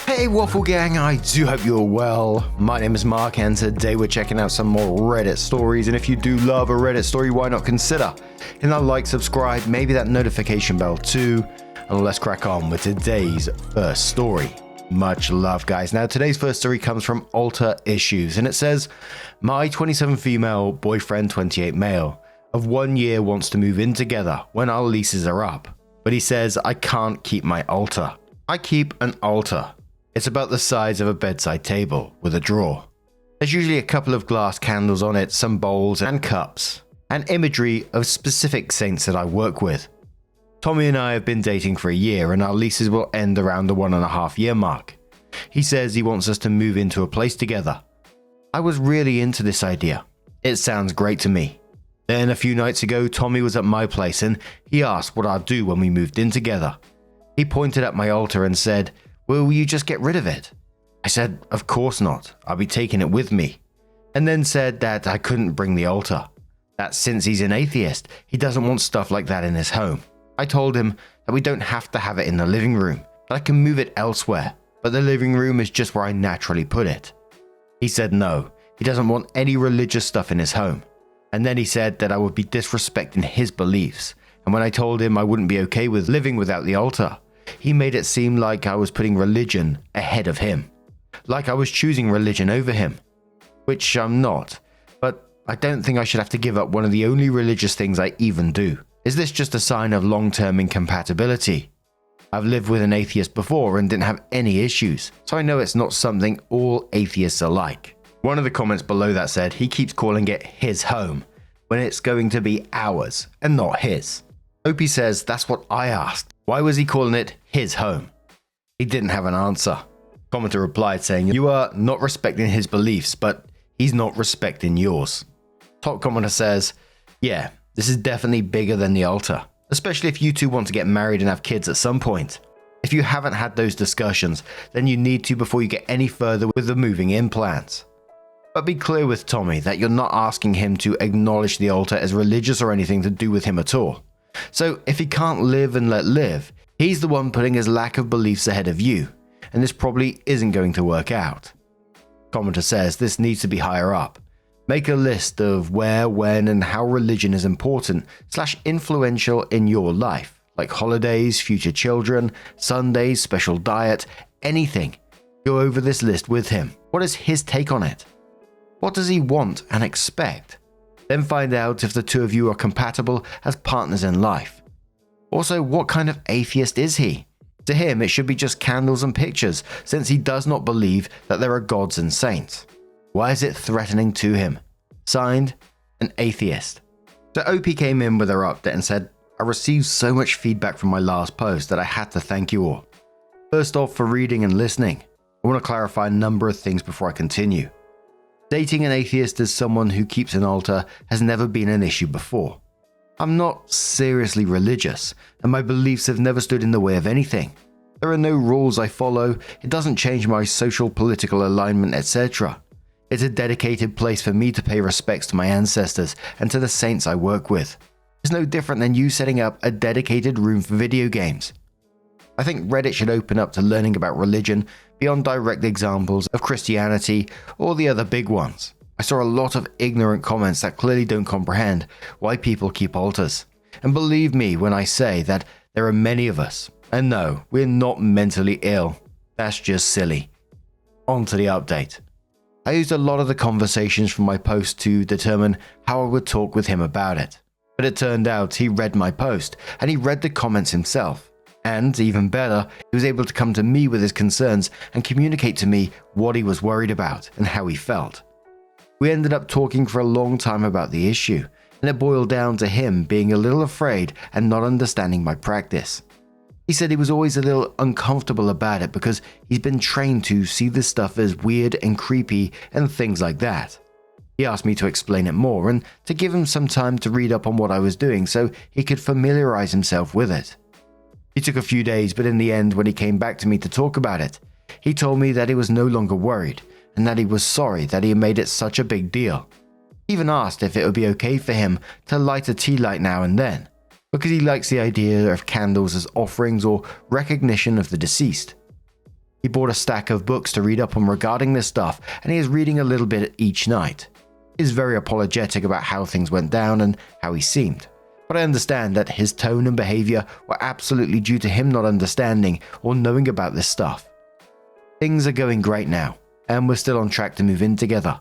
Hey Waffle Gang, I do hope you're well. My name is Mark and today we're checking out some more Reddit stories, and if you do love a Reddit story, why not consider hitting that like, subscribe, maybe that notification bell too, and let's crack on with today's first story. Much love, guys. Now today's first story comes from Alter Issues, and it says, my 27 female, boyfriend 28 male, of 1 year wants to move in together when our leases are up, but he says I can't keep my altar. I keep an altar. It's about the size of a bedside table with a drawer. There's usually a couple of glass candles on it, some bowls and cups, and imagery of specific saints that I work with. Tommy and I have been dating for a year and our leases will end around the 1.5 year mark. He says he wants us to move into a place together. I was really into this idea. It sounds great to me. Then a few nights ago, Tommy was at my place and he asked what I'd do when we moved in together. He pointed at my altar and said, "Will you just get rid of it?" I said, "Of course not. I'll be taking it with me." And then said that I couldn't bring the altar. That since he's an atheist, he doesn't want stuff like that in his home. I told him that we don't have to have it in the living room, that I can move it elsewhere, but the living room is just where I naturally put it. He said no, he doesn't want any religious stuff in his home. And then he said that I would be disrespecting his beliefs. And when I told him I wouldn't be okay with living without the altar, he made it seem like I was putting religion ahead of him. Like I was choosing religion over him. Which I'm not. But I don't think I should have to give up one of the only religious things I even do. Is this just a sign of long-term incompatibility? I've lived with an atheist before and didn't have any issues, so I know it's not something all atheists are like. One of the comments below that said he keeps calling it his home, when it's going to be ours and not his. Opie says that's what I asked. Why was he calling it his home? He didn't have an answer. Commenter replied saying, "You are not respecting his beliefs, but he's not respecting yours." Top commenter says, "Yeah, this is definitely bigger than the altar, especially if you two want to get married and have kids at some point. If you haven't had those discussions, then you need to before you get any further with the moving in plans. But be clear with Tommy that you're not asking him to acknowledge the altar as religious or anything to do with him at all. So if he can't live and let live, he's the one putting his lack of beliefs ahead of you, and this probably isn't going to work out." Commenter says this needs to be higher up. Make a list of where, when, and how religion is important / influential in your life, like holidays, future children, Sundays, special diet, anything. Go over this list with him. What is his take on it? What does he want and expect? Then find out if the two of you are compatible as partners in life. Also, what kind of atheist is he? To him, it should be just candles and pictures, since he does not believe that there are gods and saints. Why is it threatening to him? Signed, an atheist. So OP came in with her update and said, "I received so much feedback from my last post that I had to thank you all. First off, for reading and listening. I want to clarify a number of things before I continue. Dating an atheist as someone who keeps an altar has never been an issue before. I'm not seriously religious, and my beliefs have never stood in the way of anything. There are no rules I follow, it doesn't change my social, political alignment, etc. It's a dedicated place for me to pay respects to my ancestors and to the saints I work with. It's no different than you setting up a dedicated room for video games. I think Reddit should open up to learning about religion beyond direct examples of Christianity or the other big ones. I saw a lot of ignorant comments that clearly don't comprehend why people keep altars. And believe me when I say that there are many of us. And no, we're not mentally ill. That's just silly." On to the update. I used a lot of the conversations from my post to determine how I would talk with him about it. But it turned out he read my post and he read the comments himself. And even better, he was able to come to me with his concerns and communicate to me what he was worried about and how he felt. We ended up talking for a long time about the issue, and it boiled down to him being a little afraid and not understanding my practice. He said he was always a little uncomfortable about it because he's been trained to see this stuff as weird and creepy and things like that. He asked me to explain it more and to give him some time to read up on what I was doing so he could familiarize himself with it. He took a few days, but in the end, when he came back to me to talk about it, he told me that he was no longer worried and that he was sorry that he made it such a big deal. He even asked if it would be okay for him to light a tea light now and then, because he likes the idea of candles as offerings or recognition of the deceased. He bought a stack of books to read up on regarding this stuff, and he is reading a little bit each night. He is very apologetic about how things went down and how he seemed. But I understand that his tone and behavior were absolutely due to him not understanding or knowing about this stuff. Things are going great now, and we're still on track to move in together.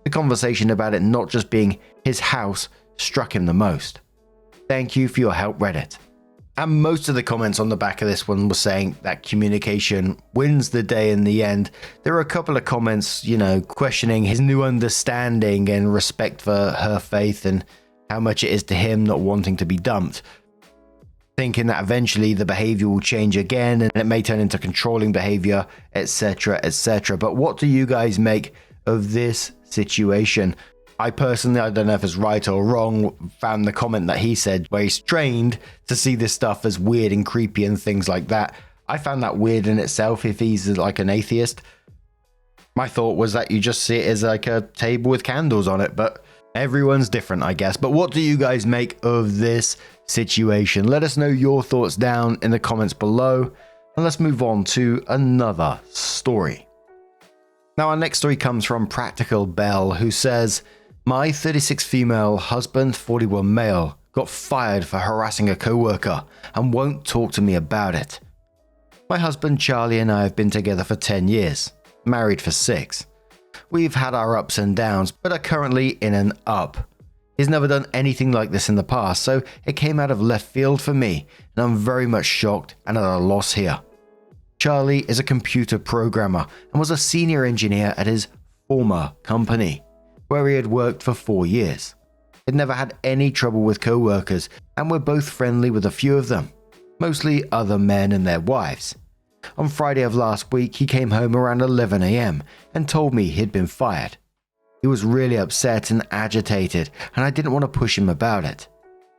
The conversation about it not just being his house struck him the most. Thank you for your help, Reddit. And most of the comments on the back of this one were saying that communication wins the day in the end. There were a couple of comments, questioning his new understanding and respect for her faith and how much it is to him not wanting to be dumped. Thinking that eventually the behavior will change again and it may turn into controlling behavior, etc., etc. But what do you guys make of this situation? I personally, I don't know if it's right or wrong, found the comment that he said where he's trained to see this stuff as weird and creepy and things like that. I found that weird in itself if he's like an atheist. My thought was that you just see it as like a table with candles on it, but everyone's different, I guess. But what do you guys make of this situation? Let us know your thoughts down in the comments below, and let's move on to another story. Now, our next story comes from Practical Bell, who says, "My 36 female husband, 41 male, got fired for harassing a co-worker and won't talk to me about it. My husband Charlie and I have been together for 10 years, married for 6. We've had our ups and downs, but are currently in an up. He's never done anything like this in the past, so it came out of left field for me, and I'm very much shocked and at a loss here. Charlie is a computer programmer and was a senior engineer at his former company, where he had worked for 4 years. He'd never had any trouble with co-workers, and we're both friendly with a few of them, mostly other men and their wives. On Friday of last week, he came home around 11 AM and told me he'd been fired. He was really upset and agitated, and I didn't want to push him about it.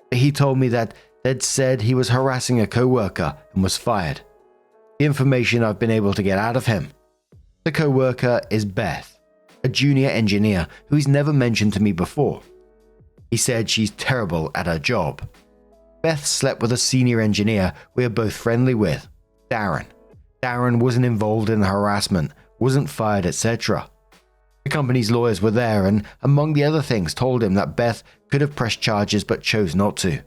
But he told me that they'd said he was harassing a co-worker and was fired. The information I've been able to get out of him. The co-worker is Beth, a junior engineer who he's never mentioned to me before. He said she's terrible at her job. Beth slept with a senior engineer we are both friendly with, Darren. Darren wasn't involved in the harassment, wasn't fired, etc. The company's lawyers were there and, among the other things, told him that Beth could have pressed charges but chose not to.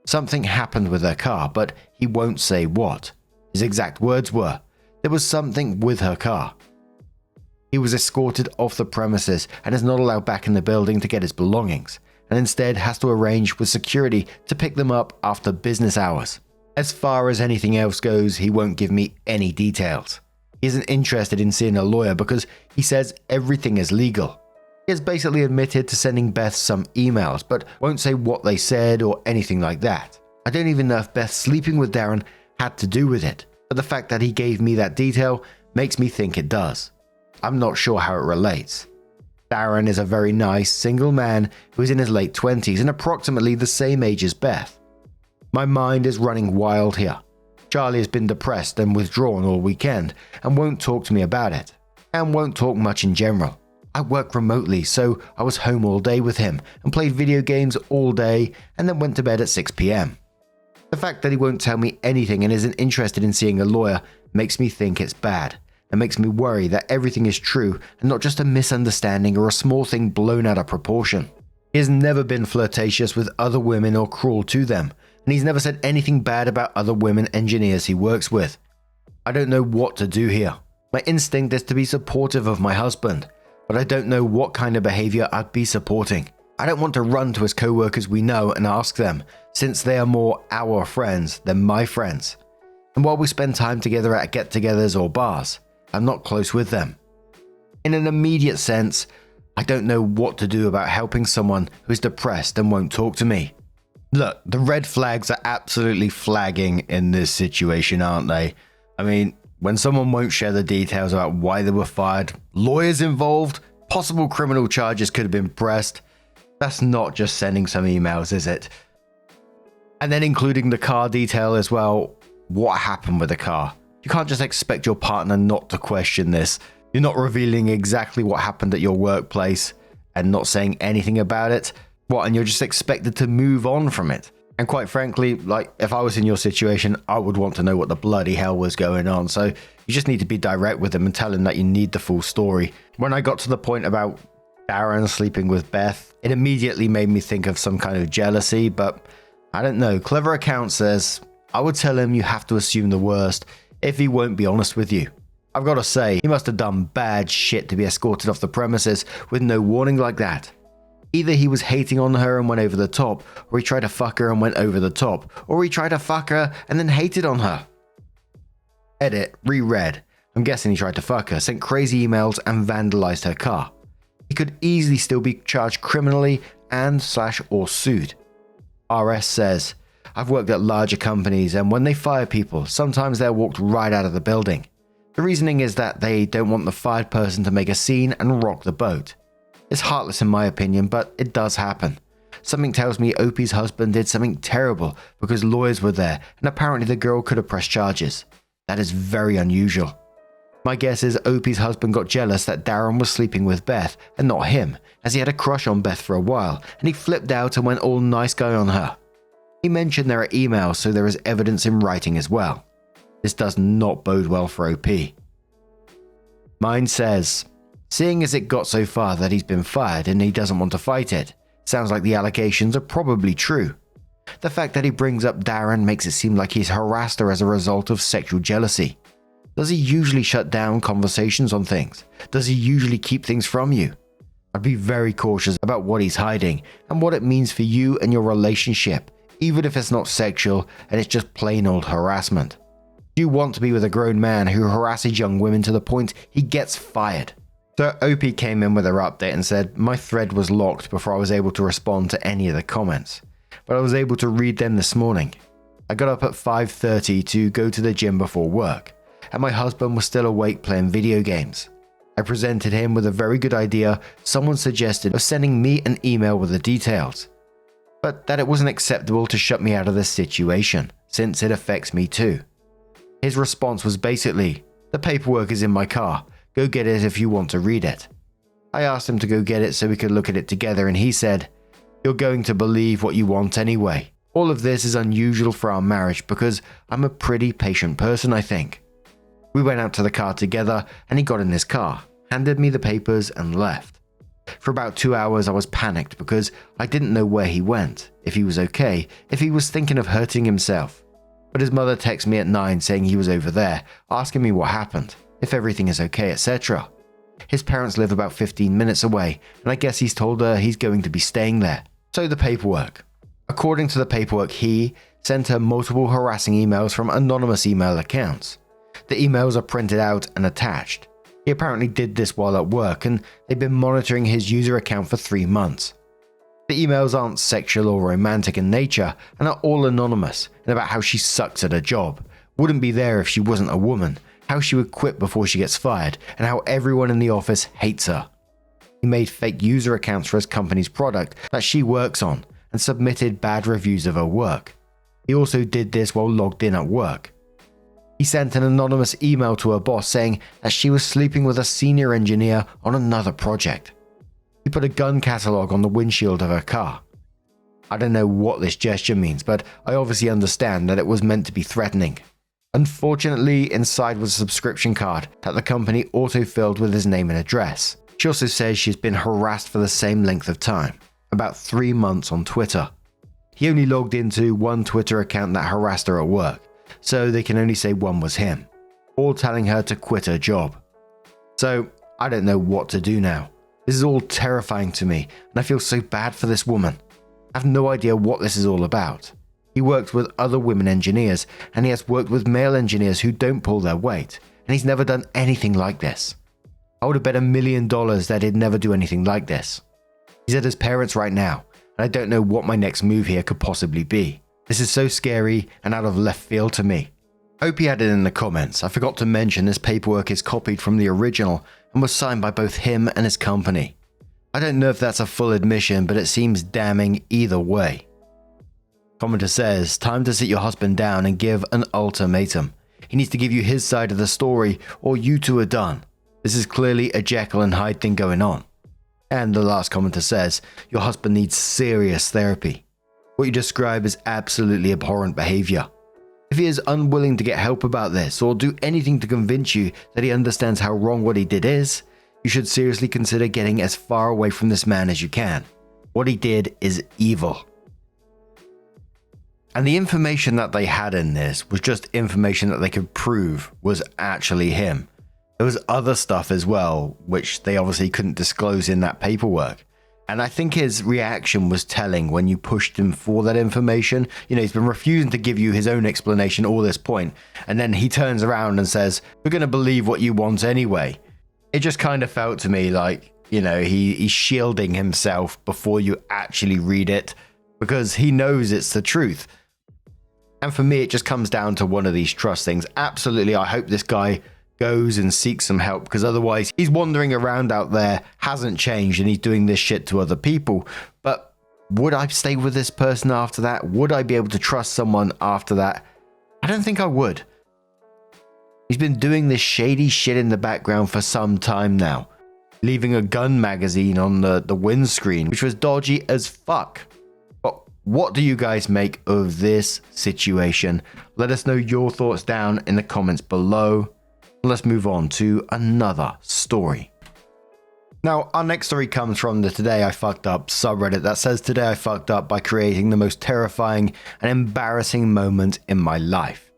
Something happened with her car, but he won't say what. His exact words were, there was something with her car. He was escorted off the premises and is not allowed back in the building to get his belongings, and instead has to arrange with security to pick them up after business hours. As far as anything else goes, he won't give me any details. He isn't interested in seeing a lawyer because he says everything is legal. He has basically admitted to sending Beth some emails, but won't say what they said or anything like that. I don't even know if Beth sleeping with Darren had to do with it, but the fact that he gave me that detail makes me think it does. I'm not sure how it relates. Darren is a very nice, single man who is in his late 20s and approximately the same age as Beth. My mind is running wild here. Charlie has been depressed and withdrawn all weekend and won't talk to me about it, and won't talk much in general. I work remotely, so I was home all day with him and played video games all day and then went to bed at 6 PM. The fact that he won't tell me anything and isn't interested in seeing a lawyer makes me think it's bad, and makes me worry that everything is true and not just a misunderstanding or a small thing blown out of proportion. He has never been flirtatious with other women or cruel to them, and he's never said anything bad about other women engineers he works with. I don't know what to do here. My instinct is to be supportive of my husband, but I don't know what kind of behavior I'd be supporting. I don't want to run to his co-workers we know and ask them, since they are more our friends than my friends. And while we spend time together at get-togethers or bars, I'm not close with them. In an immediate sense, I don't know what to do about helping someone who is depressed and won't talk to me. Look, the red flags are absolutely flagging in this situation, aren't they? I mean, when someone won't share the details about why they were fired, lawyers involved, possible criminal charges could have been pressed. That's not just sending some emails, is it? And then including the car detail as well. What happened with the car? You can't just expect your partner not to question this. You're not revealing exactly what happened at your workplace and not saying anything about it. What, and you're just expected to move on from it? And quite frankly, like, if I was in your situation, I would want to know what the bloody hell was going on. So you just need to be direct with him and tell him that you need the full story. When I got to the point about Darren sleeping with Beth, it immediately made me think of some kind of jealousy, but I don't know. Clever Account says, I would tell him you have to assume the worst if he won't be honest with you. I've got to say, he must have done bad shit to be escorted off the premises with no warning like that. Either he was hating on her and went over the top, or he tried to fuck her and went over the top, or he tried to fuck her and then hated on her. Edit, reread. I'm guessing he tried to fuck her, sent crazy emails and vandalized her car. He could easily still be charged criminally and/or sued. RS says, I've worked at larger companies and when they fire people, sometimes they're walked right out of the building. The reasoning is that they don't want the fired person to make a scene and rock the boat. It's heartless in my opinion, but it does happen. Something tells me Opie's husband did something terrible because lawyers were there and apparently the girl could have pressed charges. That is very unusual. My guess is Opie's husband got jealous that Darren was sleeping with Beth and not him, as he had a crush on Beth for a while and he flipped out and went all nice guy on her. He mentioned there are emails, so there is evidence in writing as well. This does not bode well for OP. Mine says, seeing as it got so far that he's been fired and he doesn't want to fight it, sounds like the allegations are probably true. The fact that he brings up Darren makes it seem like he's harassed her as a result of sexual jealousy. Does he usually shut down conversations on things? Does he usually keep things from you? I'd be very cautious about what he's hiding and what it means for you and your relationship, even if it's not sexual and it's just plain old harassment. Do you want to be with a grown man who harasses young women to the point he gets fired? So OP came in with her update and said, my thread was locked before I was able to respond to any of the comments, but I was able to read them this morning. I got up at 5:30 to go to the gym before work, and my husband was still awake playing video games. I presented him with a very good idea someone suggested of sending me an email with the details, but that it wasn't acceptable to shut me out of this situation, since it affects me too. His response was basically, the paperwork is in my car, go get it if you want to read it. I asked him to go get it so we could look at it together and he said, you're going to believe what you want anyway. All of this is unusual for our marriage because I'm a pretty patient person, I think. We went out to the car together and he got in his car, handed me the papers and left. For about 2 hours I was panicked because I didn't know where he went, if he was okay, if he was thinking of hurting himself. But his mother texted me at 9 saying he was over there, asking me what happened, if everything is okay, etc. His parents live about 15 minutes away, and I guess he's told her he's going to be staying there. So the paperwork. According to the paperwork, he sent her multiple harassing emails from anonymous email accounts. The emails are printed out and attached. He apparently did this while at work, and they've been monitoring his user account for 3 months. The emails aren't sexual or romantic in nature and are all anonymous and about how she sucks at her job, wouldn't be there if she wasn't a woman, how she would quit before she gets fired, and how everyone in the office hates her. He made fake user accounts for his company's product that she works on and submitted bad reviews of her work. He also did this while logged in at work. He sent an anonymous email to her boss saying that she was sleeping with a senior engineer on another project. He put a gun catalog on the windshield of her car. I don't know what this gesture means, but I obviously understand that it was meant to be threatening. Unfortunately, inside was a subscription card that the company auto-filled with his name and address. She also says she's been harassed for the same length of time, about 3 months on Twitter. He only logged into one Twitter account that harassed her at work, so they can only say one was him, all telling her to quit her job. So, I don't know what to do now. This is all terrifying to me, and I feel so bad for this woman. I have no idea what this is all about. He works with other women engineers, and he has worked with male engineers who don't pull their weight, and he's never done anything like this. I would have bet $1 million that he'd never do anything like this. He's at his parents right now, and I don't know what my next move here could possibly be. This is so scary and out of left field to me. OP added in the comments, I forgot to mention this paperwork is copied from the original and was signed by both him and his company. I don't know if that's a full admission, but it seems damning either way. Commenter says, time to sit your husband down and give an ultimatum. He needs to give you his side of the story or you two are done. This is clearly a Jekyll and Hyde thing going on. And the last commenter says, your husband needs serious therapy. What you describe is absolutely abhorrent behavior. If he is unwilling to get help about this or do anything to convince you that he understands how wrong what he did is, you should seriously consider getting as far away from this man as you can. What he did is evil. And the information that they had in this was just information that they could prove was actually him. There was other stuff as well, which they obviously couldn't disclose in that paperwork. And I think his reaction was telling when you pushed him for that information. You know, he's been refusing to give you his own explanation all this point, and then he turns around and says, "We're going to believe what you want anyway." It just kind of felt to me like, you know, he's shielding himself before you actually read it because he knows it's the truth. And for me, it just comes down to one of these trust things. Absolutely, I hope this guy goes and seeks some help, because otherwise he's wandering around out there, hasn't changed, and he's doing this shit to other people. But would I stay with this person after that? Would I be able to trust someone after that? I don't think I would. He's been doing this shady shit in the background for some time now, leaving a gun magazine on the windscreen, which was dodgy as fuck. But what do you guys make of this situation? Let us know your thoughts down in the comments below. Let's move on to another story. Now, our next story comes from the Today I Fucked Up subreddit that says, "Today I fucked up by creating the most terrifying and embarrassing moment in my life."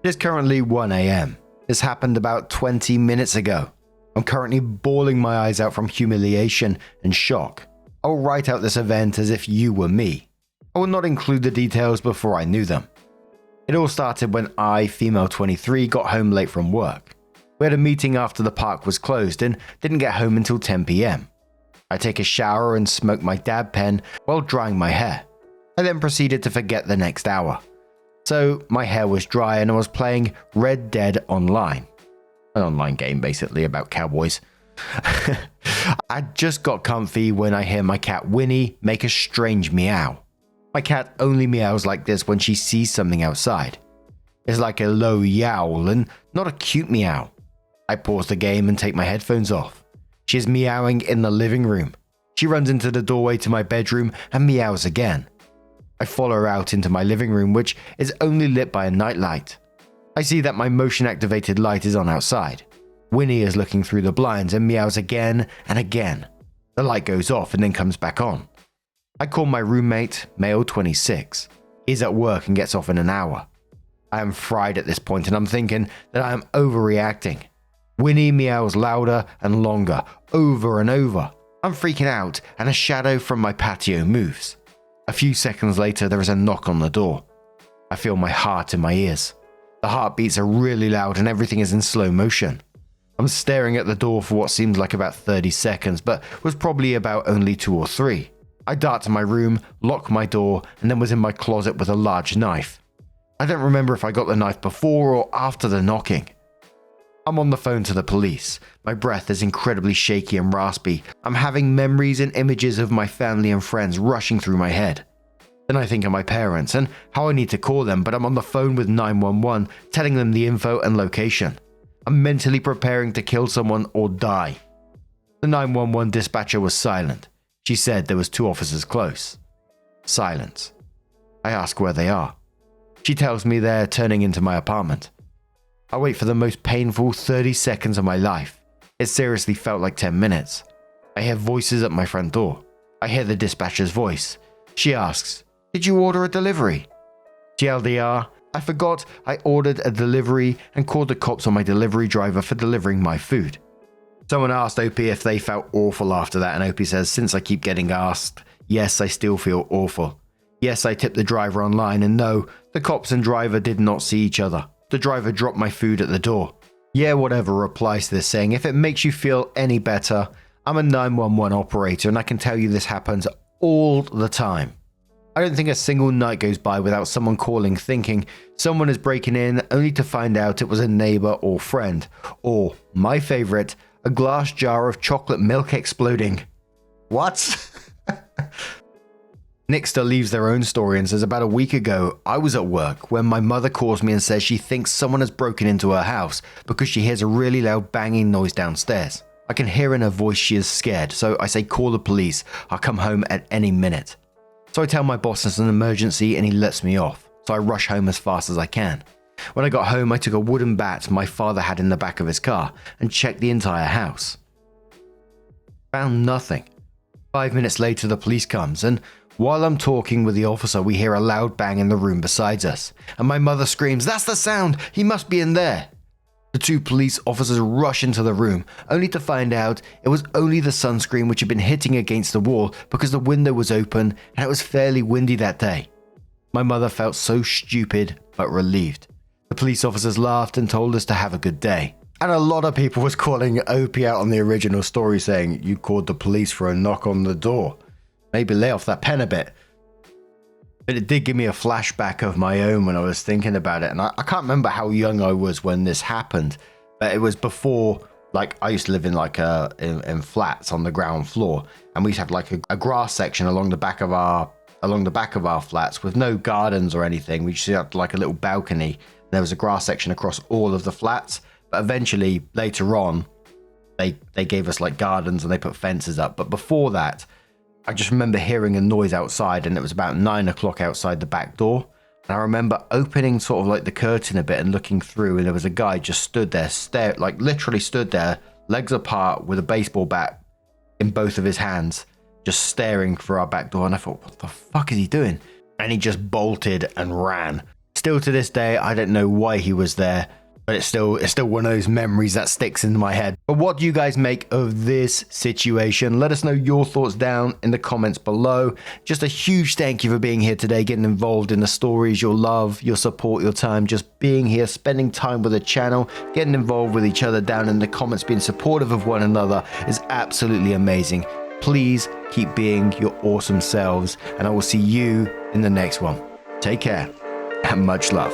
It is currently 1 a.m. This happened about 20 minutes ago. I'm currently bawling my eyes out from humiliation and shock. I will write out this event as if you were me. I will not include the details before I knew them. It all started when I, female 23, got home late from work. We had a meeting after the park was closed and didn't get home until 10 p.m. I take a shower and smoke my dab pen while drying my hair. I then proceeded to forget the next hour. So my hair was dry and I was playing Red Dead Online. An online game basically about cowboys. I just got comfy when I hear my cat Winnie make a strange meow. My cat only meows like this when she sees something outside. It's like a low yowl and not a cute meow. I pause the game and take my headphones off. She is meowing in the living room. She runs into the doorway to my bedroom and meows again. I follow her out into my living room, which is only lit by a nightlight. I see that my motion-activated light is on outside. Winnie is looking through the blinds and meows again and again. The light goes off and then comes back on. I call my roommate, male 26. He's at work and gets off in an hour. I am fried at this point and I'm thinking that I am overreacting. Winnie meows louder and longer, over and over. I'm freaking out and a shadow from my patio moves. A few seconds later, there is a knock on the door. I feel my heart in my ears. The heartbeats are really loud and everything is in slow motion. I'm staring at the door for what seems like about 30 seconds, but was probably about only 2 or 3. I dart to my room, lock my door, and then was in my closet with a large knife. I don't remember if I got the knife before or after the knocking. I'm on the phone to the police. My breath is incredibly shaky and raspy. I'm having memories and images of my family and friends rushing through my head. Then I think of my parents and how I need to call them, but I'm on the phone with 911, telling them the info and location. I'm mentally preparing to kill someone or die. The 911 dispatcher was silent. She said there was 2 officers close. Silence. I ask where they are. She tells me they're turning into my apartment. I wait for the most painful 30 seconds of my life. It seriously felt like 10 minutes. I hear voices at my front door. I hear the dispatcher's voice. She asks, "Did you order a delivery?" TLDR, I forgot I ordered a delivery and called the cops on my delivery driver for delivering my food. Someone asked OP if they felt awful after that, and OP says, "Since I keep getting asked, yes, I still feel awful. Yes, I tipped the driver online, and no, the cops and driver did not see each other. The driver dropped my food at the door." Yeah, whatever replies to this saying, if it makes you feel any better, I'm a 911 operator and I can tell you this happens all the time. I don't think a single night goes by without someone calling thinking someone is breaking in, only to find out it was a neighbor or friend, or, my favorite, a glass jar of chocolate milk exploding. What? Nixter leaves their own story and says, about a week ago, I was at work when my mother calls me and says she thinks someone has broken into her house because she hears a really loud banging noise downstairs. I can hear in her voice she is scared, so I say call the police, I'll come home at any minute. So I tell my boss it's an emergency and he lets me off. So I rush home as fast as I can. When I got home, I took a wooden bat my father had in the back of his car and checked the entire house. Found nothing. 5 minutes later, the police comes, and while I'm talking with the officer, we hear a loud bang in the room beside us, and my mother screams, "That's the sound! He must be in there!" The 2 police officers rush into the room, only to find out it was only the sunscreen which had been hitting against the wall because the window was open and it was fairly windy that day. My mother felt so stupid but relieved. The police officers laughed and told us to have a good day. And a lot of people was calling Opie out on the original story, saying, "You called the police for a knock on the door. Maybe lay off that pen a bit." But it did give me a flashback of my own when I was thinking about it. And I can't remember how young I was when this happened, but it was before, like, I used to live in in flats on the ground floor, and we used to have like a grass section along the back of our flats with no gardens or anything. We just had like a little balcony. There was a grass section across all of the flats, but eventually later on they gave us like gardens and they put fences up. But before that, I just remember hearing a noise outside, and it was about 9 o'clock outside the back door. And I remember opening sort of like the curtain a bit and looking through, and there was a guy just stood there, literally stood there, legs apart with a baseball bat in both of his hands, just staring through our back door. And I thought, what the fuck is he doing? And he just bolted and ran. Still to this day, I don't know why he was there, but it's still one of those memories that sticks in my head. But what do you guys make of this situation? Let us know your thoughts down in the comments below. Just a huge thank you for being here today, getting involved in the stories, your love, your support, your time, just being here, spending time with the channel, getting involved with each other down in the comments, being supportive of one another is absolutely amazing. Please keep being your awesome selves, and I will see you in the next one. Take care and much love.